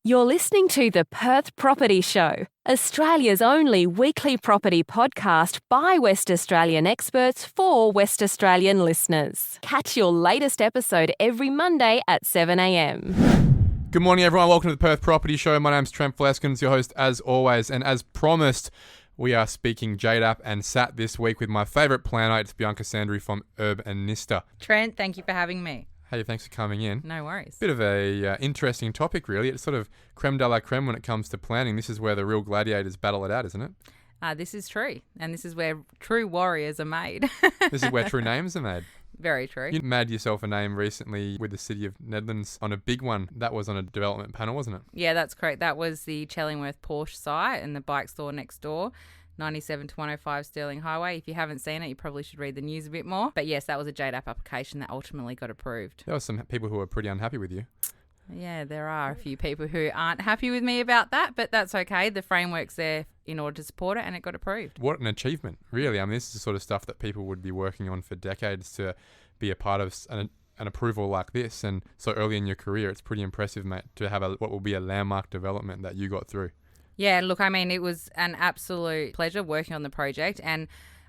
You're listening to the Perth Property Show, Australia's only weekly property podcast by West Australian experts for West Australian listeners. Catch your latest episode every Monday at 7 a.m. Good morning, everyone. Welcome to the Perth Property Show. My name's Trent Fleskens, your host as always. And as promised, we are speaking JDAP and SAT this week with my favourite planner. It's Bianca Sandri from Urbanista. Trent, thank you for having me. Hey, thanks for coming in. No worries. Bit of a interesting topic, really. It's sort of creme de la creme when it comes to planning. This is where the real gladiators battle it out, isn't it? This is true. And this is where true warriors are made. This is where true names are made. Very true. You made yourself a name recently with the City of Nedlands on a big one. That was on a development panel, wasn't it? Yeah, that's correct. That was the Chellingworth Porsche site and the bike store next door. 97 to 105 Stirling Highway. If you haven't seen it, you probably should read the news a bit more. But yes, that was a JDAP application that ultimately got approved. There were some people who were pretty unhappy with you. Yeah, there are a few people who aren't happy with me about that, but that's okay. The framework's there in order to support it, and it got approved. What an achievement, really. I mean, this is the sort of stuff that people would be working on for decades to be a part of an approval like this. And so early in your career, it's pretty impressive, mate, to have what will be a landmark development that you got through. Yeah, look, I mean, it was an absolute pleasure working on the project, and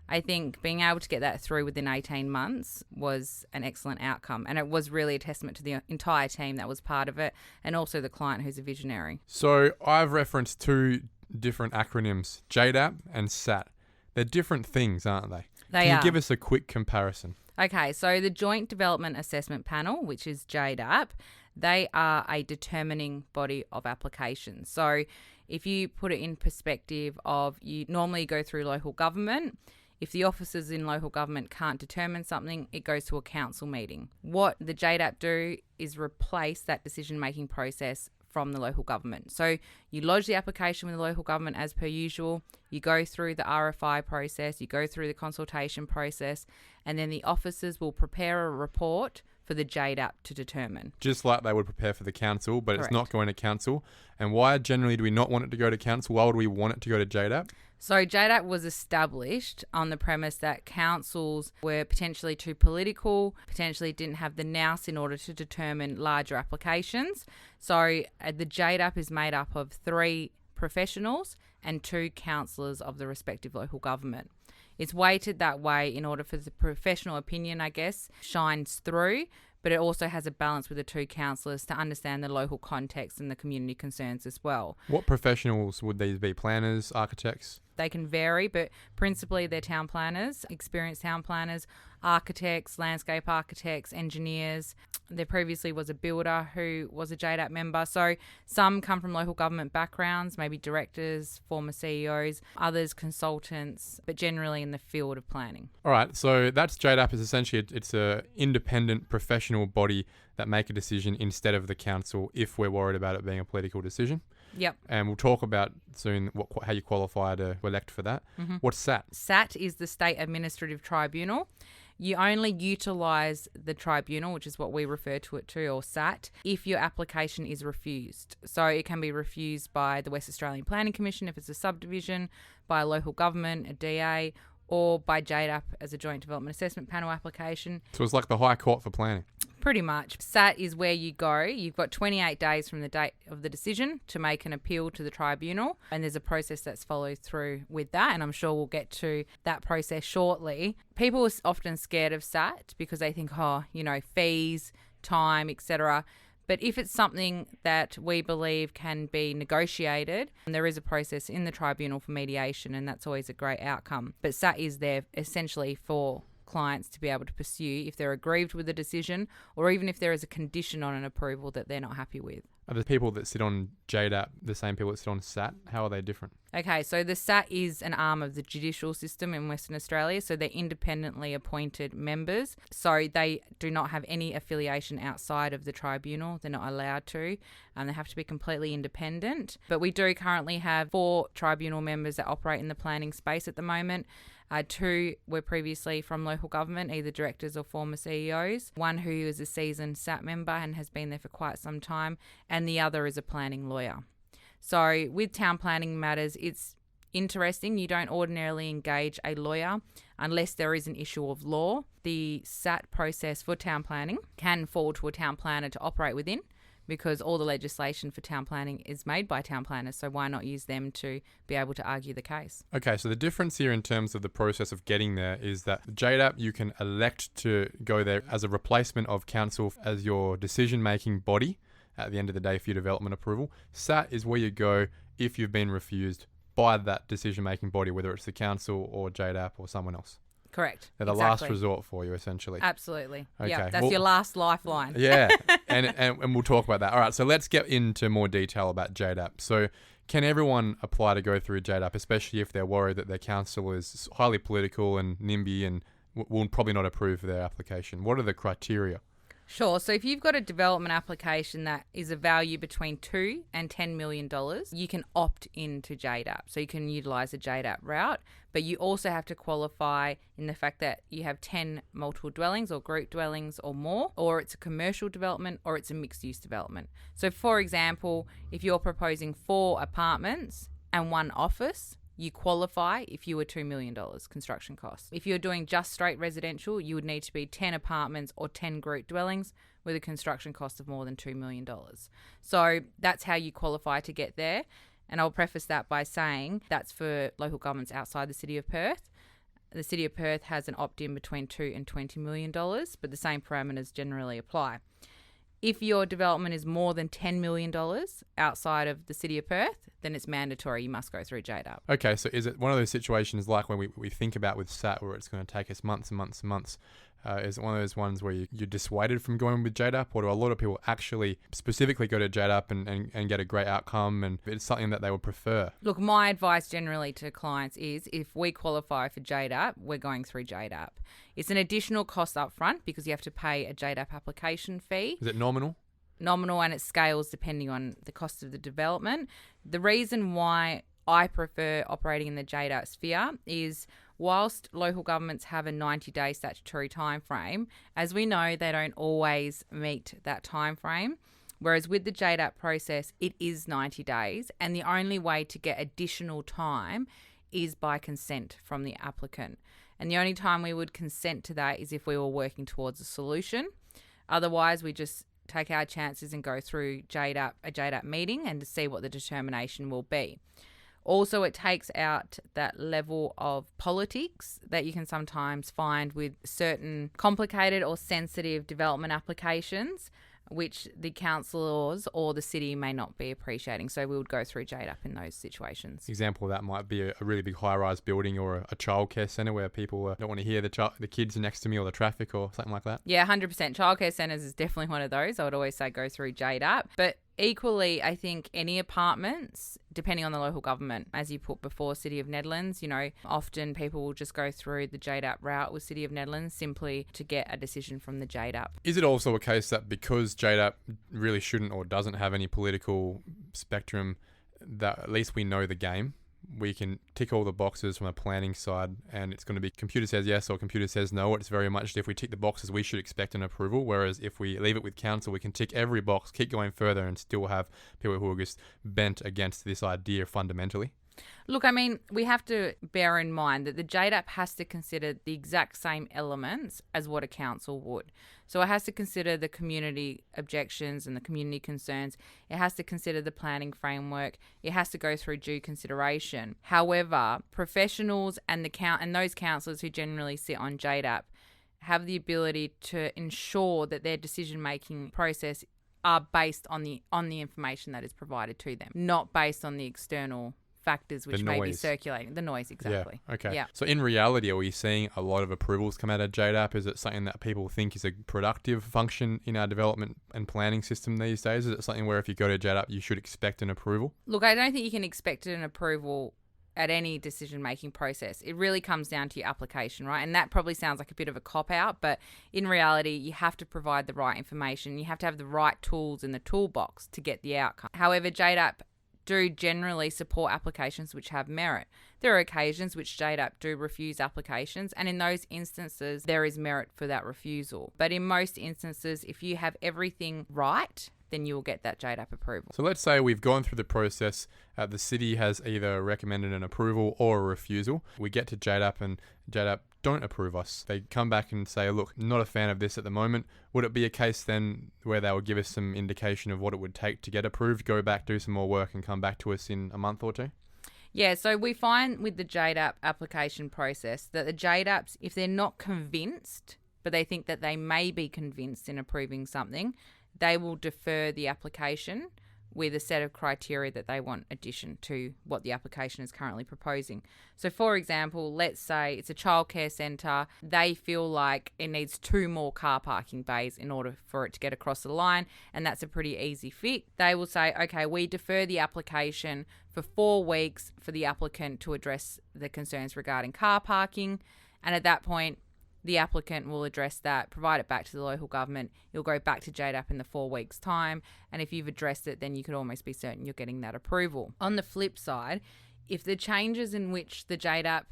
I think being able to get that through within 18 months was an excellent outcome, and it was really a testament to the entire team that was part of it, and also the client who's a visionary. So I've referenced two different acronyms, JDAP and SAT. They're different things, aren't they? Can you give us a quick comparison? Okay, so the Joint Development Assessment Panel, which is JDAP, they are a determining body of applications. So if you put it in perspective of, you normally go through local government. If the officers in local government can't determine something, it goes to a council meeting. What the JDAP do is replace that decision-making process from the local government. So you lodge the application with the local government as per usual, you go through the RFI process, you go through the consultation process, and then the officers will prepare a report for the JDAP to determine. Just like they would prepare for the council, but Correct. It's not going to council. And why generally do we not want it to go to council? Why would we want it to go to JDAP? So JDAP was established on the premise that councils were potentially too political, potentially didn't have the nous in order to determine larger applications. So the JDAP is made up of 3 professionals and 2 councillors of the respective local government. It's weighted that way in order for the professional opinion, I guess, shines through, but it also has a balance with the 2 councillors to understand the local context and the community concerns as well. What professionals would these be? Planners, architects? They can vary, but principally they're town planners, experienced town planners, architects, landscape architects, engineers. There previously was a builder who was a JDAP member. So some come from local government backgrounds, maybe directors, former CEOs, others consultants, but generally in the field of planning. All right, so that's JDAP is essentially it's a independent professional body that make a decision instead of the council if we're worried about it being a political decision. Yep. And we'll talk about soon how you qualify to elect for that. Mm-hmm. What's SAT? SAT is the State Administrative Tribunal. You only utilise the tribunal, which is what we refer to it to, or SAT, if your application is refused. So it can be refused by the West Australian Planning Commission if it's a subdivision, by a local government, a DA, or by JDAP as a Joint Development Assessment Panel application. So it's like the High Court for planning. Pretty much. SAT is where you go. You've got 28 days from the date of the decision to make an appeal to the tribunal, and there's a process that's followed through with that, and I'm sure we'll get to that process shortly. People are often scared of SAT because they think, fees, time, etc. But if it's something that we believe can be negotiated, there is a process in the tribunal for mediation, and that's always a great outcome. But SAT is there essentially for clients to be able to pursue if they're aggrieved with a decision, or even if there is a condition on an approval that they're not happy with. Are the people that sit on JDAP the same people that sit on SAT? How are they different? Okay, so the SAT is an arm of the judicial system in Western Australia, so they're independently appointed members. So they do not have any affiliation outside of the tribunal. They're not allowed to. They have to be completely independent. But we do currently have 4 tribunal members that operate in the planning space at the moment. 2 were previously from local government, either directors or former CEOs. 1 who is a seasoned SAT member and has been there for quite some time, and the other is a planning lawyer. So with town planning matters, it's interesting. You don't ordinarily engage a lawyer unless there is an issue of law. The SAT process for town planning can fall to a town planner to operate within, because all the legislation for town planning is made by town planners, so why not use them to be able to argue the case? Okay, so the difference here in terms of the process of getting there is that JDAP, you can elect to go there as a replacement of council as your decision-making body at the end of the day for your development approval. SAT is where you go if you've been refused by that decision-making body, whether it's the council or JDAP or someone else. Correct. They're the last resort for you, essentially. Absolutely. Okay. Yeah, that's your last lifeline. Yeah, and we'll talk about that. All right, so let's get into more detail about JDAP. So can everyone apply to go through JDAP, especially if they're worried that their council is highly political and NIMBY and will probably not approve their application? What are the criteria? Sure. So if you've got a development application that is a value between $2 and $10 million, you can opt into JDAP. So you can utilise a JDAP route, but you also have to qualify in the fact that you have 10 multiple dwellings or group dwellings or more, or it's a commercial development or it's a mixed-use development. So for example, if you're proposing 4 apartments and 1 office, you qualify if you were $2 million construction costs. If you're doing just straight residential, you would need to be 10 apartments or 10 group dwellings with a construction cost of more than $2 million. So that's how you qualify to get there. And I'll preface that by saying that's for local governments outside the City of Perth. The City of Perth has an opt-in between $2 and $20 million, but the same parameters generally apply. If your development is more than $10 million outside of the City of Perth, then it's mandatory. You must go through JDAP. Okay, so is it one of those situations like when we think about with SAT where it's going to take us months and months and months? Is it one of those ones where you're dissuaded from going with JDAP, or do a lot of people actually specifically go to JDAP and get a great outcome and it's something that they would prefer? Look, my advice generally to clients is if we qualify for JDAP, we're going through JDAP. It's an additional cost up front because you have to pay a JDAP application fee. Is it nominal? Nominal, and it scales depending on the cost of the development. The reason why I prefer operating in the JDAP sphere is whilst local governments have a 90-day statutory time frame, as we know, they don't always meet that time frame. Whereas with the JDAP process, it is 90 days, and the only way to get additional time is by consent from the applicant. And the only time we would consent to that is if we were working towards a solution. Otherwise, we just take our chances and go through a JDAP meeting and to see what the determination will be. Also, it takes out that level of politics that you can sometimes find with certain complicated or sensitive development applications, which the councillors or the city may not be appreciating. So we would go through JDAP in those situations. Example of that might be a really big high-rise building or a childcare centre where people don't want to hear the kids next to me or the traffic or something like that. Yeah, 100%. Childcare centres is definitely one of those. I would always say go through JDAP. But equally, I think any apartments, depending on the local government, as you put before City of Nedlands, often people will just go through the JDAP route with City of Nedlands simply to get a decision from the JDAP. Is it also a case that because JDAP really shouldn't or doesn't have any political spectrum, that at least we know the game? We can tick all the boxes from a planning side and it's going to be computer says yes or computer says no. It's very much if we tick the boxes, we should expect an approval. Whereas if we leave it with council, we can tick every box, keep going further and still have people who are just bent against this idea fundamentally. Look, I mean, we have to bear in mind that the JDAP has to consider the exact same elements as what a council would. So it has to consider the community objections and the community concerns. It has to consider the planning framework. It has to go through due consideration. However, professionals and those councillors who generally sit on JDAP have the ability to ensure that their decision-making process are based on the information that is provided to them, not based on the external factors which may be circulating. The noise, exactly. Yeah, okay. Yeah. So in reality, are we seeing a lot of approvals come out of JDAP? Is it something that people think is a productive function in our development and planning system these days? Is it something where if you go to JDAP, you should expect an approval? Look, I don't think you can expect an approval at any decision-making process. It really comes down to your application, right? And that probably sounds like a bit of a cop-out, but in reality, you have to provide the right information. You have to have the right tools in the toolbox to get the outcome. However, JDAP do generally support applications which have merit. There are occasions which JDAP do refuse applications, and in those instances, there is merit for that refusal. But in most instances, if you have everything right, then you will get that JDAP approval. So let's say we've gone through the process, the city has either recommended an approval or a refusal. We get to JDAP and JDAP don't approve us. They come back and say, look, not a fan of this at the moment. Would it be a case then where they would give us some indication of what it would take to get approved, go back, do some more work and come back to us in a month or two? Yeah, so we find with the JDAP application process that the JDAPs, if they're not convinced, but they think that they may be convinced in approving something, they will defer the application with a set of criteria that they want addition to what the application is currently proposing. So, for example, let's say it's a childcare centre. They feel like it needs 2 more car parking bays in order for it to get across the line, and that's a pretty easy fix. They will say, okay, we defer the application for 4 weeks for the applicant to address the concerns regarding car parking, and at that point, the applicant will address that, provide it back to the local government. You'll go back to JDAP in the 4 weeks' time. And if you've addressed it, then you could almost be certain you're getting that approval. On the flip side, if the changes in which the JDAP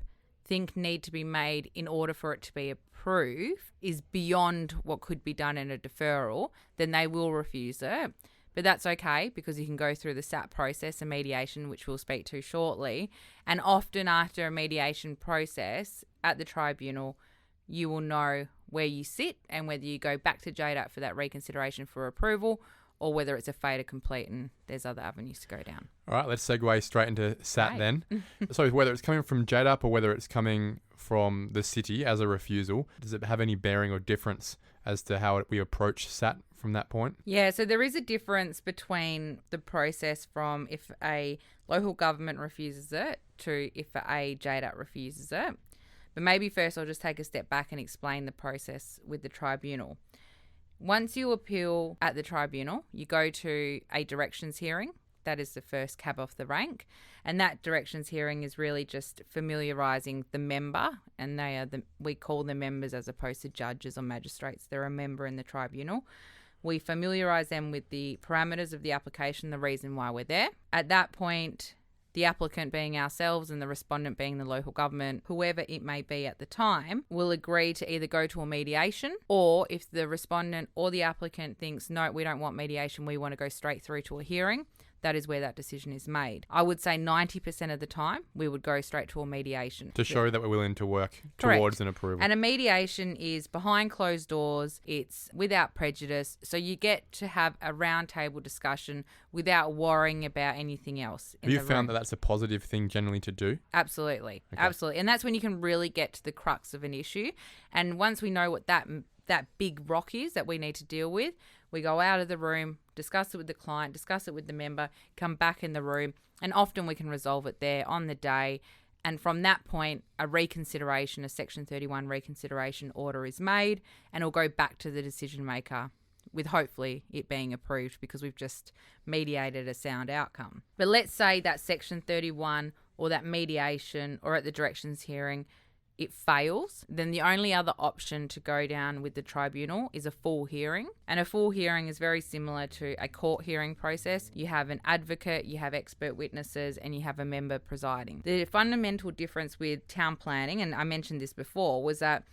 think need to be made in order for it to be approved is beyond what could be done in a deferral, then they will refuse it. But that's okay because you can go through the SAP process and mediation, which we'll speak to shortly. And often after a mediation process at the tribunal, you will know where you sit and whether you go back to JDAP for that reconsideration for approval or whether it's a fait accompli and there's other avenues to go down. All right, let's segue straight into SAT Right. then. So whether it's coming from JDAP or whether it's coming from the city as a refusal, does it have any bearing or difference as to how we approach SAT from that point? Yeah, so there is a difference between the process from if a local government refuses it to if a JDAP refuses it. But maybe first I'll just take a step back and explain the process with the tribunal. Once you appeal at the tribunal, you go to a directions hearing. That is the first cab off the rank. And that directions hearing is really just familiarising the member, and we call them members as opposed to judges or magistrates. They're a member in the tribunal. We familiarise them with the parameters of the application, the reason why we're there. At that point, the applicant being ourselves and the respondent being the local government, whoever it may be at the time, will agree to either go to a mediation, or if the respondent or the applicant thinks, no, we don't want mediation, we want to go straight through to a hearing, that is where that decision is made. I would say 90% of the time, we would go straight to a mediation. To show that we're willing to work Correct. towards an approval. And a mediation is behind closed doors. It's without prejudice. So you get to have a round table discussion without worrying about anything else. Have you found that that's a positive thing generally to do? Absolutely. Okay. Absolutely. And that's when you can really get to the crux of an issue. And once we know what that big rock is that we need to deal with, we go out of the room, discuss it with the client, discuss it with the member, come back in the room, and often we can resolve it there on the day. And from that point, a Section 31 reconsideration order is made, and it'll go back to the decision maker with hopefully it being approved because we've just mediated a sound outcome. But let's say that Section 31 or that mediation or at the directions hearing, it fails, then the only other option to go down with the tribunal is a full hearing. And a full hearing is very similar to a court hearing process. You have an advocate, you have expert witnesses, and you have a member presiding. The fundamental difference with town planning, and I mentioned this before, was that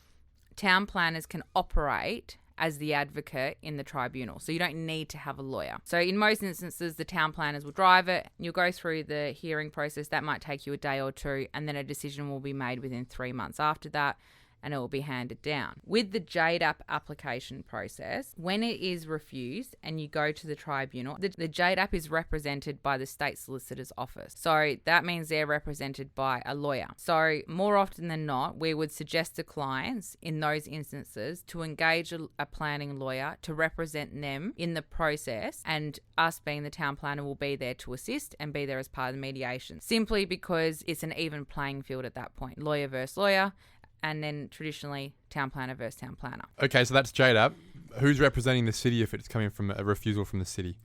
town planners can operate as the advocate in the tribunal. So you don't need to have a lawyer. So in most instances, the town planners will drive it. You'll go through the hearing process. That might take you a day or two, and then a decision will be made within 3 months after that, and it will be handed down. With the JDAP application process, when it is refused and you go to the tribunal, the JDAP is represented by the State Solicitor's Office. So that means they're represented by a lawyer. So more often than not, we would suggest to clients in those instances to engage a planning lawyer to represent them in the process, and us being the town planner will be there to assist and be there as part of the mediation, simply because it's an even playing field at that point, lawyer versus lawyer. And then traditionally, town planner versus town planner. Okay, so that's JDAP. Who's representing the city if it's coming from a refusal from the city?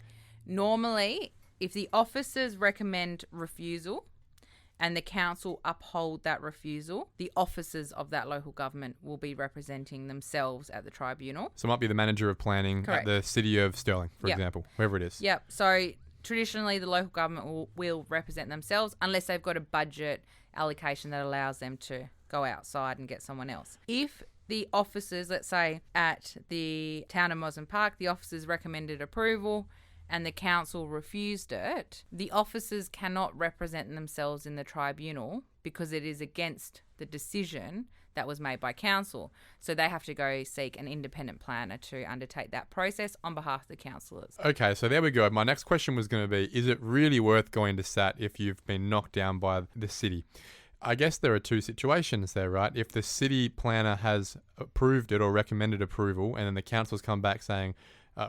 Normally, if the officers recommend refusal and the council uphold that refusal, the officers of that local government will be representing themselves at the tribunal. So it might be the manager of planning Correct. at the city of Stirling, for Yep. example, whoever it is. Yep. So traditionally, the local government will represent themselves unless they've got a budget allocation that allows them to go outside and get someone else. If the officers, let's say at the town of Mosman Park, the officers recommended approval and the council refused it, the officers cannot represent themselves in the tribunal because it is against the decision that was made by council. So they have to go seek an independent planner to undertake that process on behalf of the councillors. Okay, so there we go. My next question was going to be, is it really worth going to SAT if you've been knocked down by the city? I guess there are two situations there, right? If the city planner has approved it or recommended approval and then the council's come back saying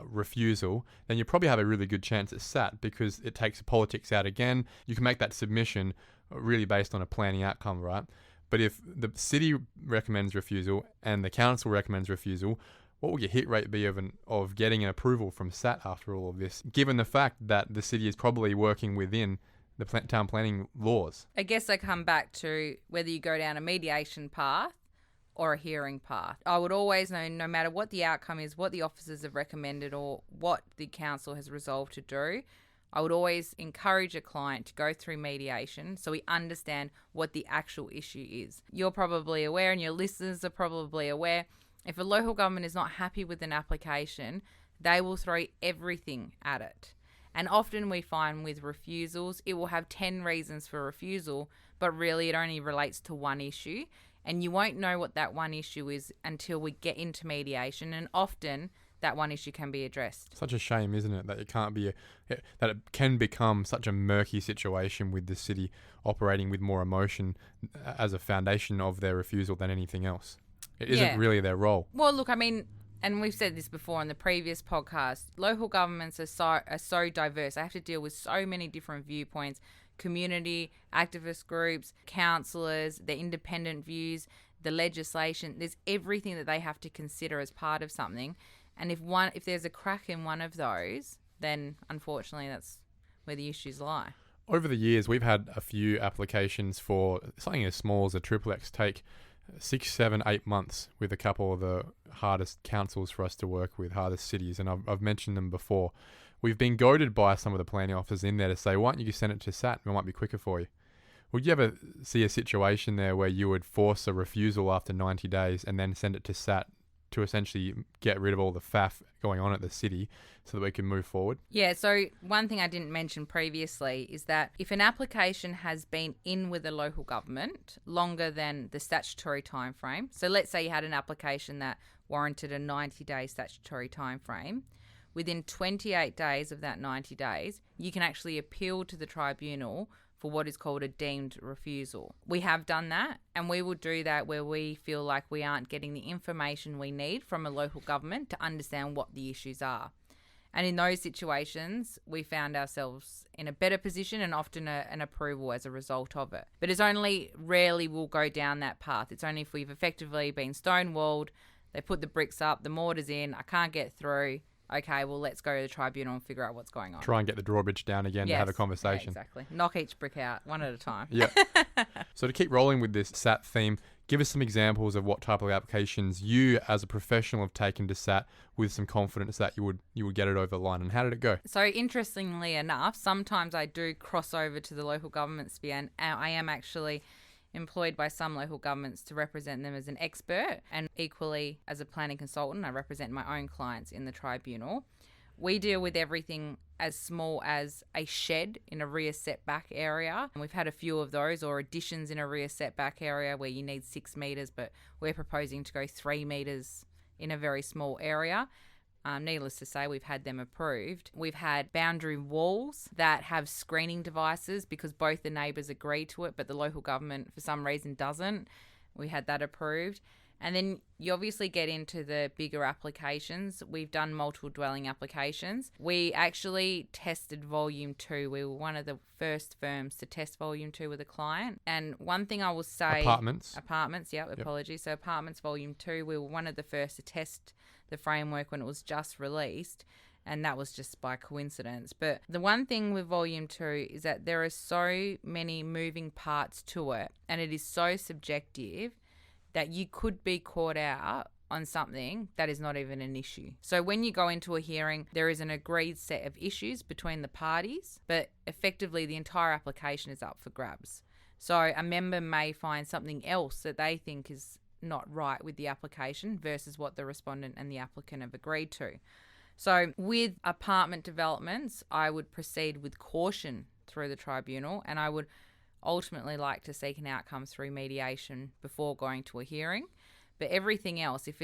refusal, then you probably have a really good chance at SAT because it takes the politics out again. You can make that submission really based on a planning outcome, right? But if the city recommends refusal and the council recommends refusal, what will your hit rate be of getting an approval from SAT after all of this, given the fact that the city is probably working within the town planning laws? I guess I come back to whether you go down a mediation path or a hearing path. I would always know, no matter what the outcome is, what the officers have recommended or what the council has resolved to do, I would always encourage a client to go through mediation so we understand what the actual issue is. You're probably aware, and your listeners are probably aware, if a local government is not happy with an application, they will throw everything at it. And often we find with refusals, it will have 10 reasons for refusal, but really it only relates to one issue. And you won't know what that one issue is until we get into mediation. And often that one issue can be addressed. Such a shame, isn't it, that that it can become such a murky situation with the city operating with more emotion as a foundation of their refusal than anything else. It isn't really their role. Well, look, I mean, and we've said this before on the previous podcast, local governments are so diverse. They have to deal with so many different viewpoints, community, activist groups, councillors, the independent views, the legislation. There's everything that they have to consider as part of something. And if there's a crack in one of those, then unfortunately that's where the issues lie. Over the years, we've had a few applications for something as small as a XXX take 6, 7, 8 months with a couple of the hardest councils for us to work with, hardest cities, and I've mentioned them before. We've been goaded by some of the planning officers in there to say, why don't you send it to SAT? It might be quicker for you. Would you ever see a situation there where you would force a refusal after 90 days and then send it to SAT to essentially get rid of all the faff going on at the city so that we can move forward? Yeah, so one thing I didn't mention previously is that if an application has been in with a local government longer than the statutory time frame, so let's say you had an application that warranted a 90-day statutory time frame, within 28 days of that 90 days, you can actually appeal to the tribunal for what is called a deemed refusal. We have done that, and we will do that where we feel like we aren't getting the information we need from a local government to understand what the issues are. And in those situations, we found ourselves in a better position and often an approval as a result of it. But it's only rarely we'll go down that path. It's only if we've effectively been stonewalled, they put the bricks up, the mortar's in, I can't get through. Okay, well, let's go to the tribunal and figure out what's going on. Try and get the drawbridge down again to have a conversation. Yeah, exactly. Knock each brick out, one at a time. Yeah. So to keep rolling with this SAT theme, give us some examples of what type of applications you as a professional have taken to SAT with some confidence that you would get it over the line. And how did it go? So interestingly enough, sometimes I do cross over to the local government sphere, and I am actually employed by some local governments to represent them as an expert, and equally as a planning consultant, I represent my own clients in the tribunal. We deal with everything as small as a shed in a rear setback area. And we've had a few of those, or additions in a rear setback area where you need 6 metres, but we're proposing to go 3 metres in a very small area. Needless to say, we've had them approved. We've had boundary walls that have screening devices because both the neighbours agree to it, but the local government for some reason doesn't. We had that approved. And then you obviously get into the bigger applications. We've done multiple dwelling applications. We actually tested Volume 2. We were one of the first firms to test Volume 2 with a client. And one thing I will say... Apartments, apologies. So Apartments Volume 2, we were one of the first to test the framework when it was just released. And that was just by coincidence. But the one thing with Volume 2 is that there are so many moving parts to it. And it is so subjective that you could be caught out on something that is not even an issue. So when you go into a hearing, there is an agreed set of issues between the parties, but effectively the entire application is up for grabs. So a member may find something else that they think is not right with the application versus what the respondent and the applicant have agreed to. So with apartment developments, I would proceed with caution through the tribunal, and I would ultimately like to seek an outcome through mediation before going to a hearing. But everything else, if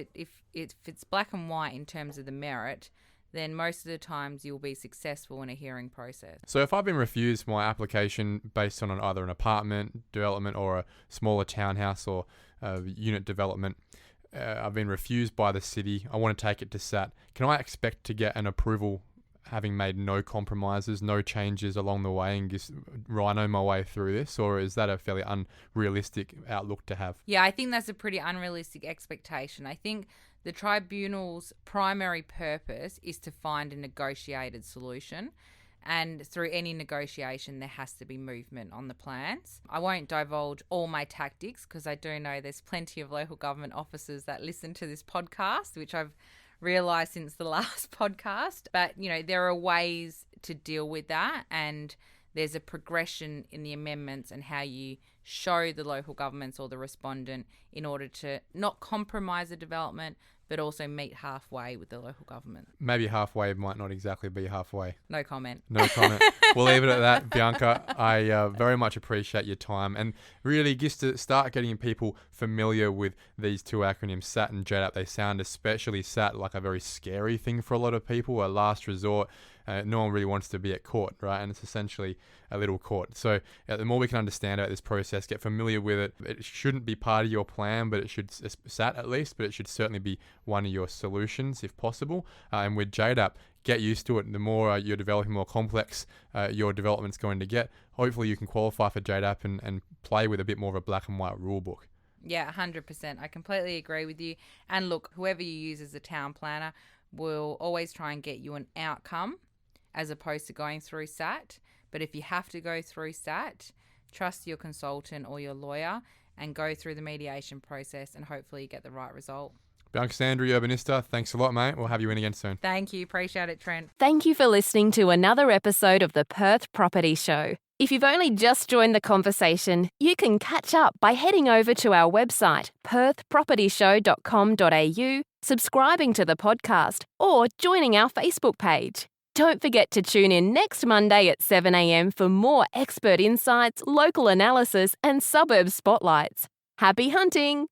it's black and white in terms of the merit, then most of the times you'll be successful in a hearing process. So if I've been refused my application based on either an apartment development or a smaller townhouse or unit development, I've been refused by the city, I want to take it to SAT, can I expect to get an approval having made no compromises, no changes along the way, and just rhino my way through this? Or is that a fairly unrealistic outlook to have? Yeah, I think that's a pretty unrealistic expectation. I think the tribunal's primary purpose is to find a negotiated solution. And through any negotiation, there has to be movement on the plans. I won't divulge all my tactics because I do know there's plenty of local government officers that listen to this podcast, which I've realised since the last podcast. But, there are ways to deal with that, and there's a progression in the amendments and how you show the local governments or the respondent in order to not compromise the development, but also meet halfway with the local government. Maybe halfway might not exactly be halfway. No comment. No comment. We'll leave it at that, Bianca. I very much appreciate your time, and really just to start getting people familiar with these two acronyms, SAT and JDAP. They sound, especially SAT, like a very scary thing for a lot of people, a last resort. No one really wants to be at court, right? And it's essentially a little court. So the more we can understand about this process, get familiar with it. It shouldn't be part of your plan, but it should, SAT at least, but it should certainly be one of your solutions if possible. And with JDAP, get used to it. The more you're developing, more complex your development's going to get. Hopefully you can qualify for JDAP and play with a bit more of a black and white rule book. Yeah, 100%. I completely agree with you. And look, whoever you use as a town planner will always try and get you an outcome as opposed to going through SAT. But if you have to go through SAT, trust your consultant or your lawyer and go through the mediation process, and hopefully you get the right result. Bianca Sandri, Urbanista, thanks a lot, mate. We'll have you in again soon. Thank you. Appreciate it, Trent. Thank you for listening to another episode of the Perth Property Show. If you've only just joined the conversation, you can catch up by heading over to our website, perthpropertyshow.com.au, subscribing to the podcast, or joining our Facebook page. Don't forget to tune in next Monday at 7 a.m. for more expert insights, local analysis, and suburb spotlights. Happy hunting!